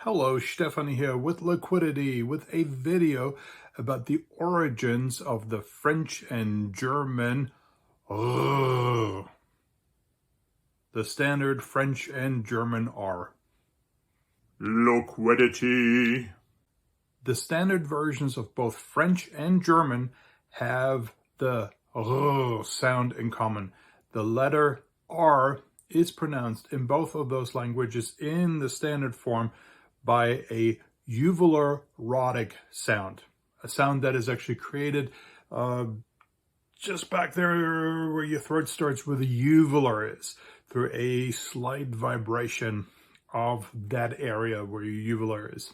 Hello, Stephan here with Liquidity with a video about the origins of the French and German, the standard French and German R. Liquidity. The standard versions of both French and German have the sound in common. The letter R is pronounced in both of those languages in the standard form by a uvular rhotic sound, a sound that is actually created just back there where your throat starts, where the uvular is, through a slight vibration of that area where your uvular is.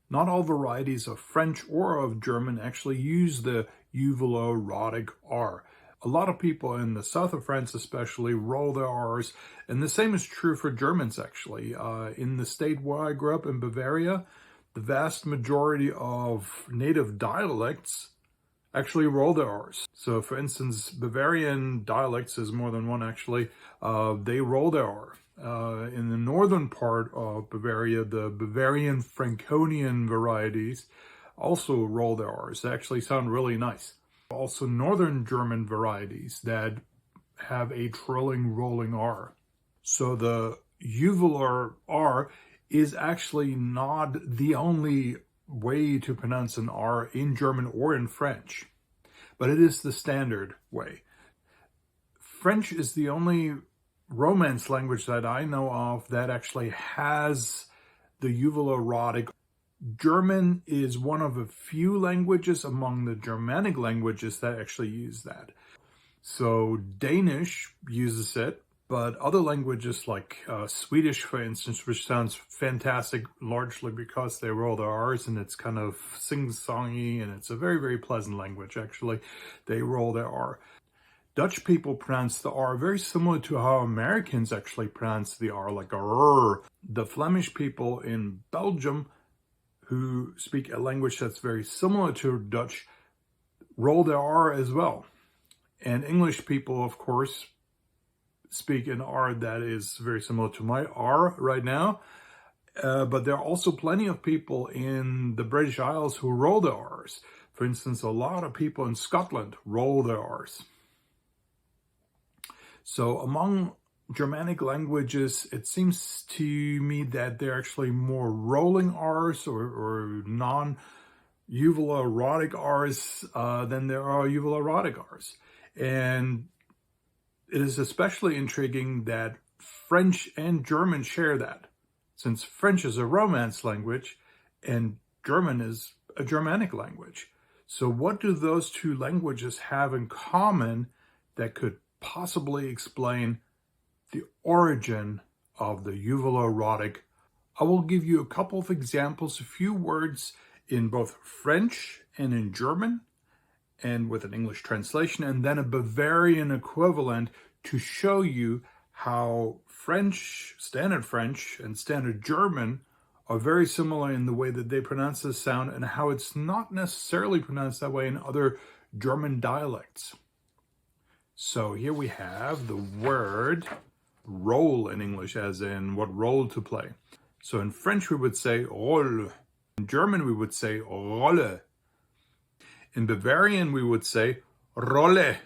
Not all varieties of French or of German actually use the uvular rhotic R. A lot of people in the south of France especially roll their R's, and the same is true for Germans actually. In the state where I grew up in Bavaria, the vast majority of native dialects actually roll their R's. So for instance, Bavarian dialects, there's more than one actually, they roll their R. In the northern part of Bavaria, the Bavarian Frankonian varieties also roll their R's. They actually sound really nice. Also northern German varieties that have a trilling rolling R. So the uvular R is actually not the only way to pronounce an R in German or in French, but it is the standard way. French is the only Romance language that I know of that actually has the uvular rhotic. German is one of a few languages among the Germanic languages that actually use that. So Danish uses it, but other languages like Swedish, for instance, which sounds fantastic largely because they roll their R's and it's kind of sing-songy and it's a very, very pleasant language actually. They roll their R. Dutch people pronounce the R very similar to how Americans actually pronounce the R, like a R. The Flemish people in Belgium, who speak a language that's very similar to Dutch, roll their R as well. And English people, of course, speak an R that is very similar to my R right now. But there are also plenty of people in the British Isles who roll their R's. For instance, a lot of people in Scotland roll their R's. So among Germanic languages, it seems to me that they're actually more rolling R's or non-uvular rhotic R's than there are uvular rhotic R's. And it is especially intriguing that French and German share that, since French is a Romance language and German is a Germanic language. So what do those two languages have in common that could possibly explain the origin of the uvular rhotic? I will give you a couple of examples, a few words in both French and in German, and with an English translation, and then a Bavarian equivalent to show you how French, standard French and standard German are very similar in the way that they pronounce this sound and how it's not necessarily pronounced that way in other German dialects. So here we have the word roll in English, as in what role to play. So in French we would say roll. In German we would say rolle. In Bavarian we would say rolle. The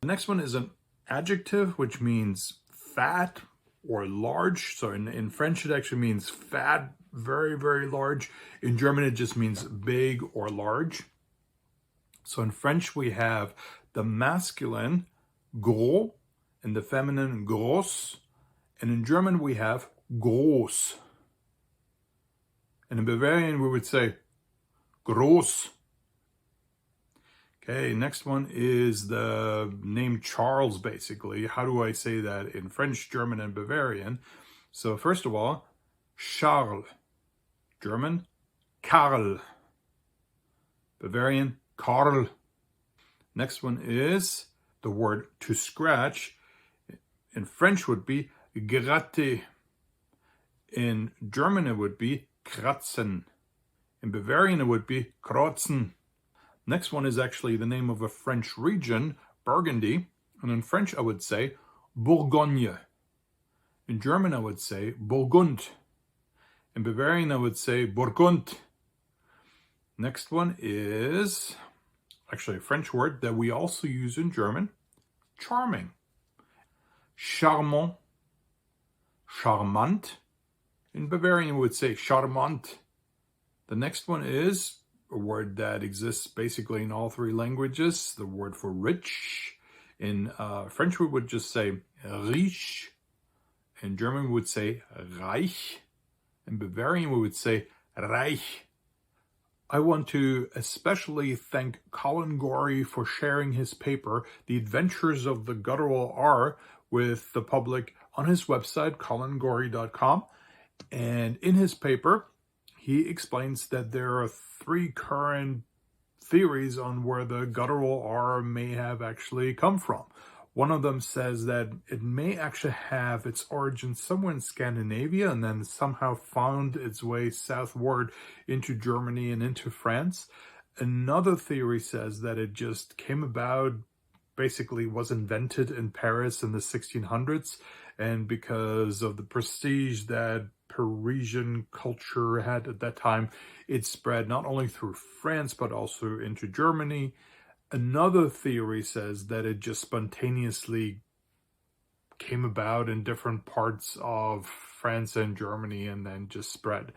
next one is an adjective which means fat or large. So in French it actually means fat, very, very large. In German it just means big or large. So in French we have the masculine gros and the feminine grosse. And in German we have groß. And in Bavarian we would say groß. Okay, next one is the name Charles, basically. How do I say that in French, German, and Bavarian? So first of all, Charles. German, Karl. Bavarian, Karl. Next one is the word to scratch. In French would be gratter. In German it would be kratzen. In Bavarian it would be krotzen. Next one is actually the name of a French region, Burgundy. And in French I would say Bourgogne. In German I would say Burgund. In Bavarian, I would say Burgund. Next one is actually a French word that we also use in German, charming. Charmant, charmant. In Bavarian, we would say charmant. The next one is a word that exists basically in all three languages, the word for rich. In French, we would just say riche. In German, we would say reich. In Bavarian, we would say reich. I want to especially thank Colin Gorey for sharing his paper, The Adventures of the Guttural R, with the public on his website, colingorey.com. And in his paper, he explains that there are three current theories on where the guttural R may have actually come from. One of them says that it may actually have its origin somewhere in Scandinavia and then somehow found its way southward into Germany and into France. Another theory says that it just came about, basically was invented in Paris in the 1600s, and because of the prestige that Parisian culture had at that time, it spread not only through France but also into Germany. Another theory says that it just spontaneously came about in different parts of France and Germany and then just spread.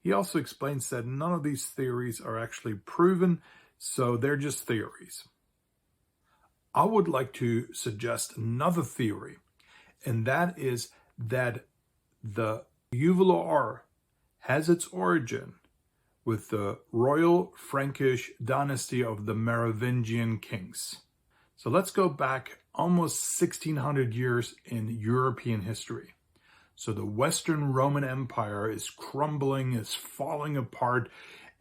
He also explains that none of these theories are actually proven, so they're just theories. I would like to suggest another theory, and that is that the uvular R has its origin with the royal Frankish dynasty of the Merovingian kings. So let's go back almost 1600 years in European history. So the Western Roman Empire is crumbling, is falling apart,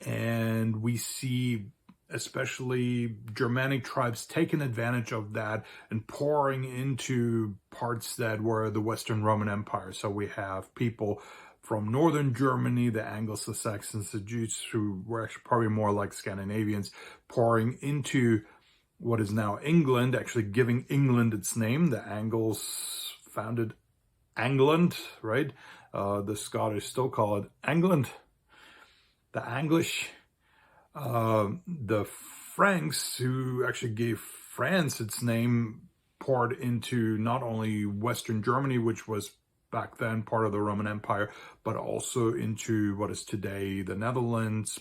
and we see especially Germanic tribes taking advantage of that and pouring into parts that were the Western Roman Empire. So we have people from northern Germany, the Angles, the Saxons, the Jutes, who were actually probably more like Scandinavians, pouring into what is now England, actually giving England its name. The Angles founded England, right? The Scottish still call it England. The English, the Franks, who actually gave France its name, poured into not only Western Germany, which was back then part of the Roman Empire, but also into what is today the Netherlands,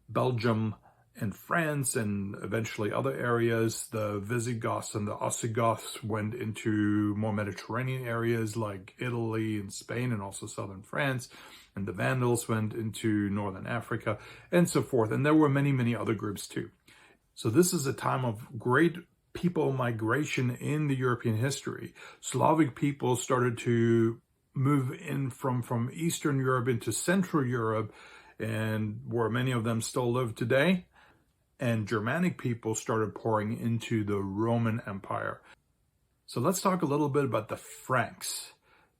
Belgium, and France, and eventually other areas. The Visigoths and the Ostrogoths went into more Mediterranean areas like Italy and Spain and also southern France. And the Vandals went into northern Africa and so forth. And there were many, many other groups too. So this is a time of great people migration in the European history. Slavic people started to move in from Eastern Europe into Central Europe, and where many of them still live today. And Germanic people started pouring into the Roman Empire. So let's talk a little bit about the Franks.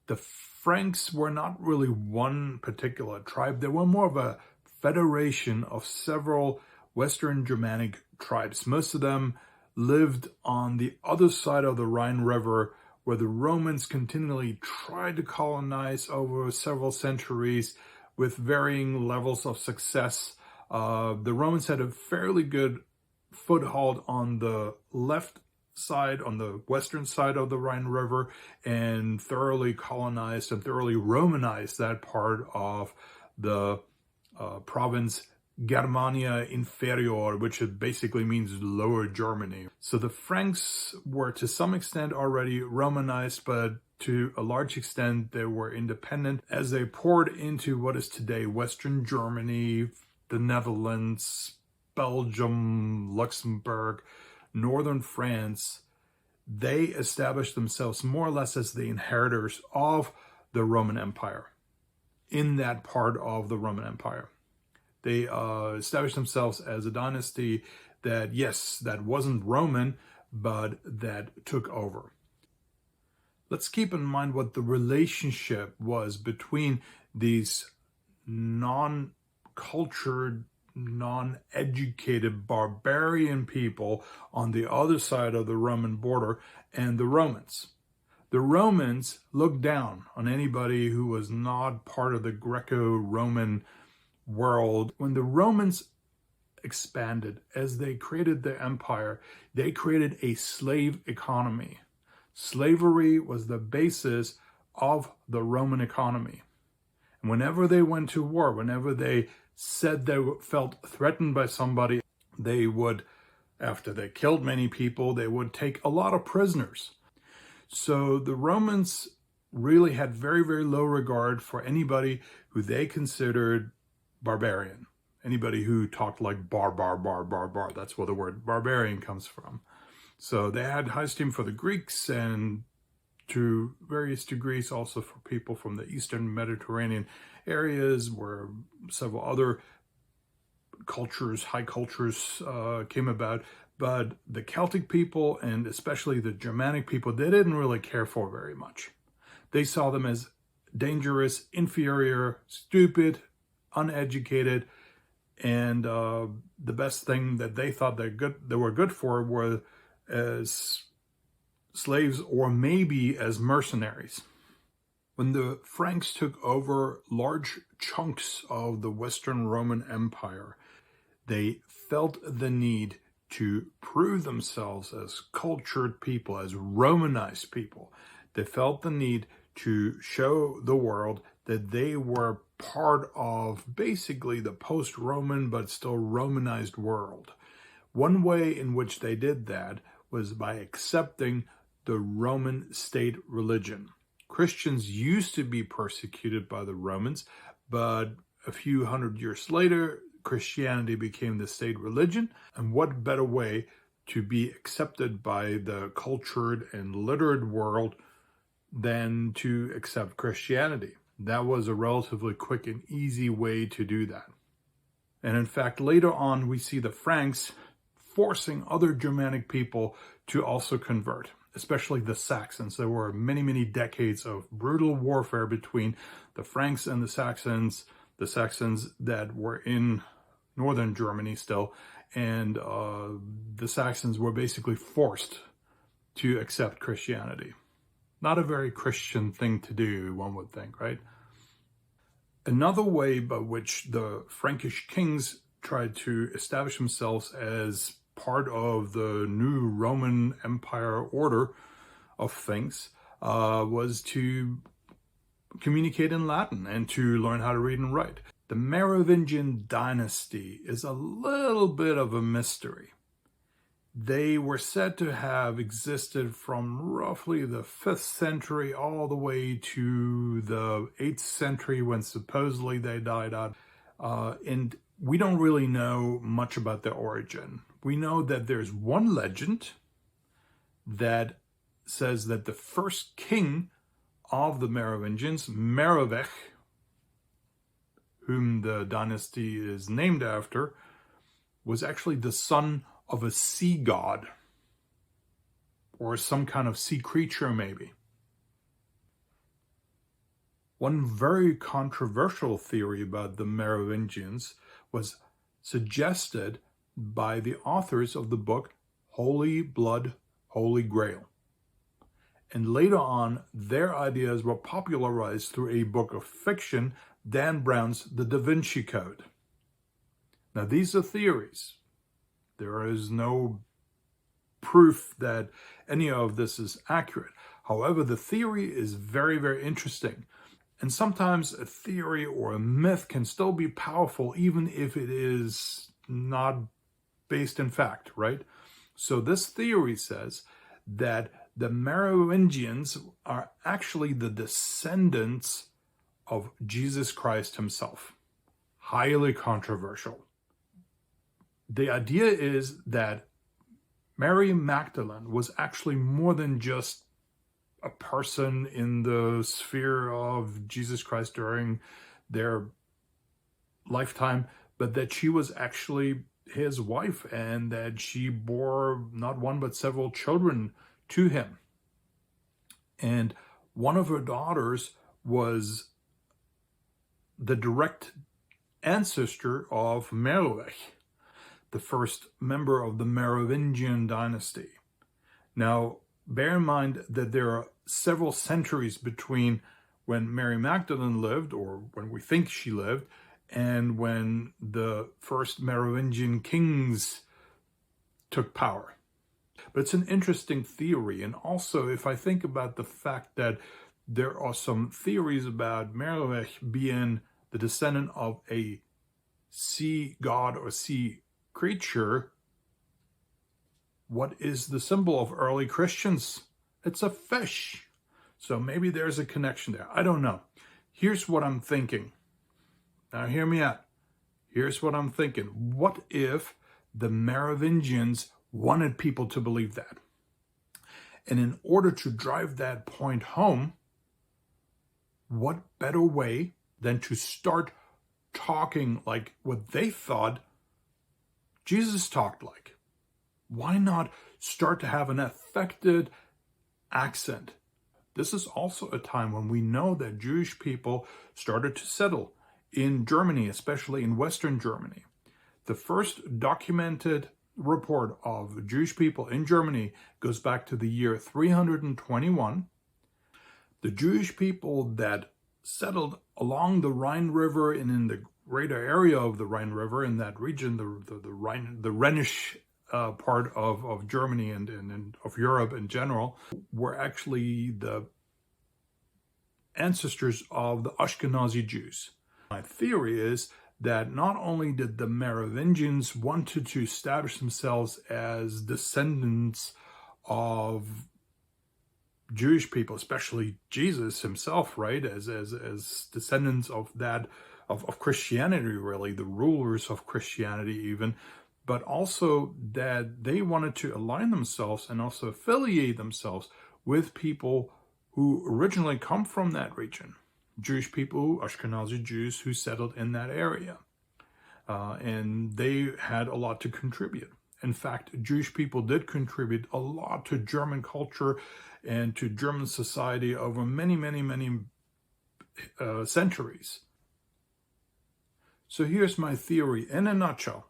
The Franks were not really one particular tribe. They were more of a federation of several Western Germanic tribes. Most of them lived on the other side of the Rhine River, where the Romans continually tried to colonize over several centuries with varying levels of success. The Romans had a fairly good foothold on the left side, on the western side of the Rhine River, and thoroughly colonized and thoroughly Romanized that part of the province Germania Inferior, which basically means lower Germany. So the Franks were to some extent already Romanized, but to a large extent they were independent as they poured into what is today Western Germany, the Netherlands, Belgium, Luxembourg, northern France. They established themselves more or less as the inheritors of the Roman Empire in that part of the Roman Empire. They established themselves as a dynasty that, yes, that wasn't Roman, but that took over. Let's keep in mind what the relationship was between these non-cultured, non-educated barbarian people on the other side of the Roman border and the Romans. The Romans looked down on anybody who was not part of the Greco-Roman world. When the Romans expanded, as they created their empire, they created a slave economy. Slavery was the basis of the Roman economy. And whenever they went to war, whenever they said they felt threatened by somebody, they would, after they killed many people, they would take a lot of prisoners. So the Romans really had very, very low regard for anybody who they considered barbarian. Anybody who talked like bar. That's where the word barbarian comes from. So they had high esteem for the Greeks, and to various degrees also for people from the Eastern Mediterranean areas, where several other cultures, high cultures came about. But the Celtic people, and especially the Germanic people, they didn't really care for very much. They saw them as dangerous, inferior, stupid, uneducated, and the best thing that they thought they were good for were as slaves, or maybe as mercenaries. When the Franks took over large chunks of the Western Roman Empire, they felt the need to prove themselves as cultured people, as Romanized people. They felt the need to show the world that they were part of basically the post-Roman but still Romanized world. One way in which they did that was by accepting the Roman state religion. Christians used to be persecuted by the Romans, but a few hundred years later, Christianity became the state religion. And what better way to be accepted by the cultured and literate world than to accept Christianity? That was a relatively quick and easy way to do that. And in fact, later on, we see the Franks forcing other Germanic people to also convert, especially the Saxons. There were many, many decades of brutal warfare between the Franks and the Saxons that were in northern Germany still, and the Saxons were basically forced to accept Christianity. Not a very Christian thing to do, one would think, right? Another way by which the Frankish kings tried to establish themselves as part of the new Roman Empire order of things was to communicate in Latin and to learn how to read and write. The Merovingian dynasty is a little bit of a mystery. They were said to have existed from roughly the 5th century all the way to the 8th century, when supposedly they died out. And we don't really know much about their origin. We know that there's one legend that says that the first king of the Merovingians, Merovech, whom the dynasty is named after, was actually the son of a sea god, or some kind of sea creature maybe. One very controversial theory about the Merovingians was suggested by the authors of the book Holy Blood, Holy Grail. And later on, their ideas were popularized through a book of fiction, Dan Brown's The Da Vinci Code. Now, these are theories. There is no proof that any of this is accurate. However, the theory is very, very interesting. And sometimes a theory or a myth can still be powerful even if it is not based in fact, right? So this theory says that the Merovingians are actually the descendants of Jesus Christ himself. Highly controversial. The idea is that Mary Magdalene was actually more than just a person in the sphere of Jesus Christ during their lifetime, but that she was actually his wife, and that she bore not one but several children to him. And one of her daughters was the direct ancestor of Merovech, the first member of the Merovingian dynasty. Now, bear in mind that there are several centuries between when Mary Magdalene lived, or when we think she lived, and when the first Merovingian kings took power. But it's an interesting theory. And also, if I think about the fact that there are some theories about Meroving being the descendant of a sea god or sea creature, what is the symbol of early Christians? It's a fish. So maybe there's a connection there. I don't know. Here's what I'm thinking. Now hear me out. Here's what I'm thinking. What if the Merovingians wanted people to believe that? And in order to drive that point home, what better way than to start talking like what they thought Jesus talked like? Why not start to have an affected accent? This is also a time when we know that Jewish people started to settle in Germany, especially in Western Germany. The first documented report of Jewish people in Germany goes back to the year 321. The Jewish people that settled along the Rhine River and in the greater area of the Rhine River, in that region, the Rhenish part of Germany and of Europe in general, were actually the ancestors of the Ashkenazi Jews. My theory is that not only did the Merovingians wanted to establish themselves as descendants of Jewish people, especially Jesus himself, right, as descendants of that of Christianity, really, the rulers of Christianity even, but also that they wanted to align themselves and also affiliate themselves with people who originally come from that region. Jewish people, Ashkenazi Jews who settled in that area. And they had a lot to contribute. In fact, Jewish people did contribute a lot to German culture and to German society over many, many, many centuries. So here's my theory in a nutshell.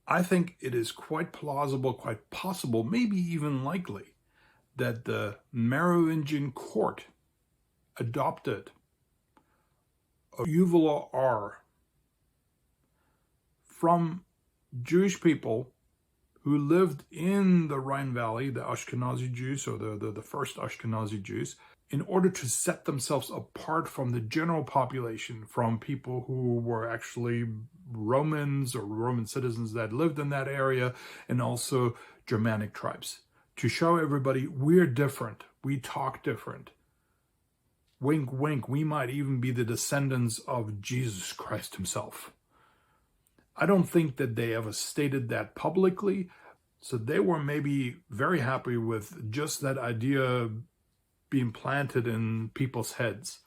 I think it is quite plausible, quite possible, maybe even likely, that the Merovingian court adopted a uvular R from Jewish people who lived in the Rhine Valley, the Ashkenazi Jews, or the first Ashkenazi Jews, in order to set themselves apart from the general population, from people who were actually Romans or Roman citizens that lived in that area, and also Germanic tribes, to show everybody we're different, we talk different. Wink, wink, we might even be the descendants of Jesus Christ himself. I don't think that they ever stated that publicly, so they were maybe very happy with just that idea being planted in people's heads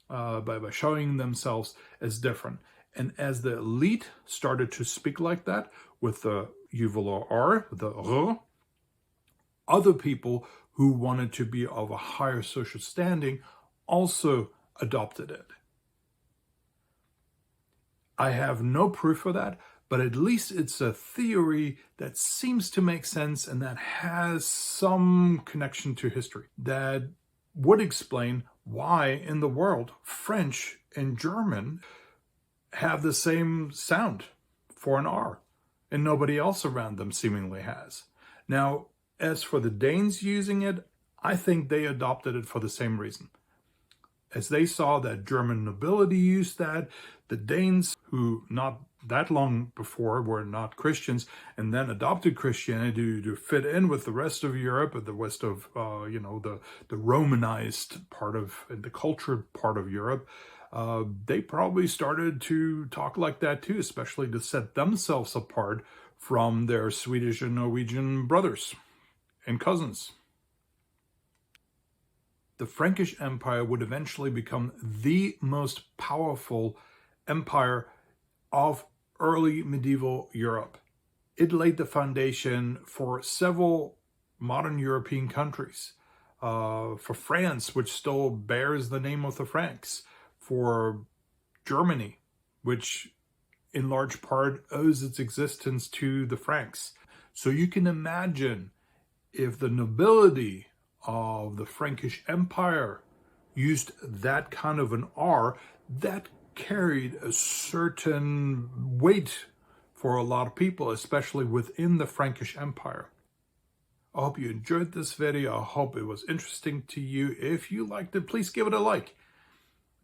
by showing themselves as different. And as the elite started to speak like that, with the uvular R, the R, other people who wanted to be of a higher social standing also adopted it. I have no proof of that, but at least it's a theory that seems to make sense and that has some connection to history, that would explain why in the world French and German have the same sound for an R, and nobody else around them seemingly has. Now, as for the Danes using it, I think they adopted it for the same reason. As they saw that German nobility used that, the Danes, who not that long before were not Christians, and then adopted Christianity to fit in with the rest of Europe, the rest of, the Romanized part of, the cultured part of Europe, they probably started to talk like that too, especially to set themselves apart from their Swedish and Norwegian brothers and cousins. The Frankish Empire would eventually become the most powerful empire of early medieval Europe. It laid the foundation for several modern European countries, for France, which still bears the name of the Franks, for Germany, which in large part owes its existence to the Franks. So you can imagine if the nobility of the Frankish Empire used that kind of an R that carried a certain weight for a lot of people, especially within the Frankish Empire. I hope you enjoyed this video. I hope it was interesting to you. If you liked it, please give it a like.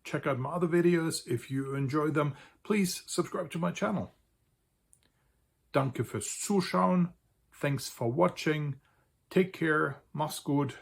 Check out my other videos. If you enjoyed them, please subscribe to my channel. Danke fürs Zuschauen. Thanks for watching. Take care. Mach's gut.